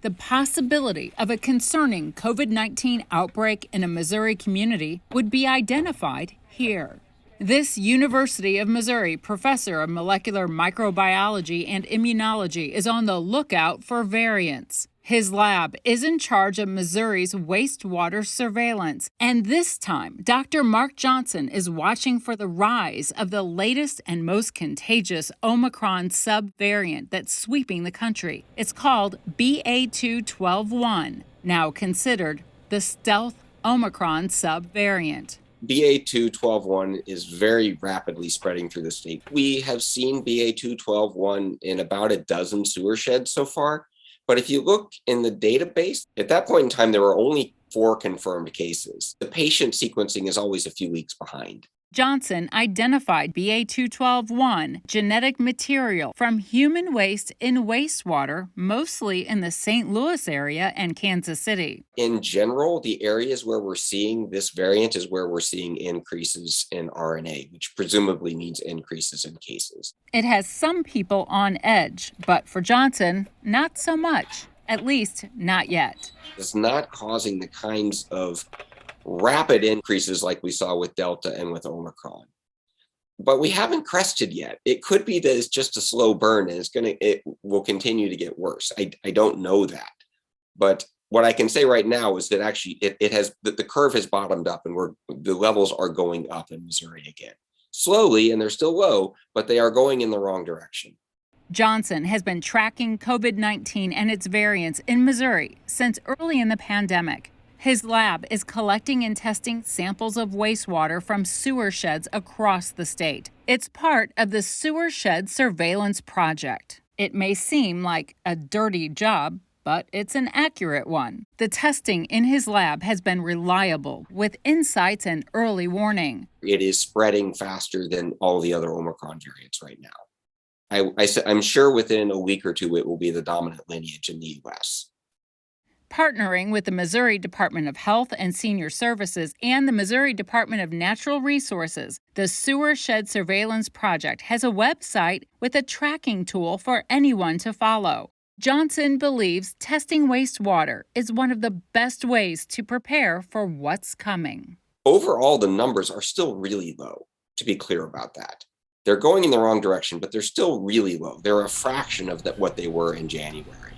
The possibility of a concerning COVID-19 outbreak in a Missouri community would be identified here. This University of Missouri professor of molecular microbiology and immunology is on the lookout for variants. His lab is in charge of Missouri's wastewater surveillance, and this time, Dr. Marc Johnson is watching for the rise of the latest and most contagious Omicron subvariant that's sweeping the country. It's called BA.2.12.1, now considered the stealth Omicron subvariant. BA.2.12.1 is very rapidly spreading through the state. We have seen BA.2.12.1 in about a dozen sewer sheds so far. But if you look in the database, at that point in time, there were only 4 confirmed cases. The patient sequencing is always a few weeks behind. Johnson identified BA.2.12.1 genetic material from human waste in wastewater, mostly in the St. Louis area and Kansas City. In general, the areas where we're seeing this variant is where we're seeing increases in RNA, which presumably means increases in cases. It has some people on edge, but for Johnson, not so much, at least not yet. It's not causing the kinds of rapid increases like we saw with Delta and with Omicron. But we haven't crested yet. It could be that it's just a slow burn and it will continue to get worse. I don't know that. But what I can say right now is that actually the curve has bottomed up and the levels are going up in Missouri again. Slowly, and they're still low, but they are going in the wrong direction. Johnson has been tracking COVID-19 and its variants in Missouri since early in the pandemic. His lab is collecting and testing samples of wastewater from sewer sheds across the state. It's part of the Sewershed Surveillance Project. It may seem like a dirty job, but it's an accurate one. The testing in his lab has been reliable, with insights and early warning. It is spreading faster than all the other Omicron variants right now. I'm sure within a week or two, it will be the dominant lineage in the U.S. Partnering with the Missouri Department of Health and Senior Services and the Missouri Department of Natural Resources, the Sewershed Surveillance Project has a website with a tracking tool for anyone to follow. Johnson believes testing wastewater is one of the best ways to prepare for what's coming. Overall, the numbers are still really low, to be clear about that. They're going in the wrong direction, but they're still really low. They're a fraction of what they were in January.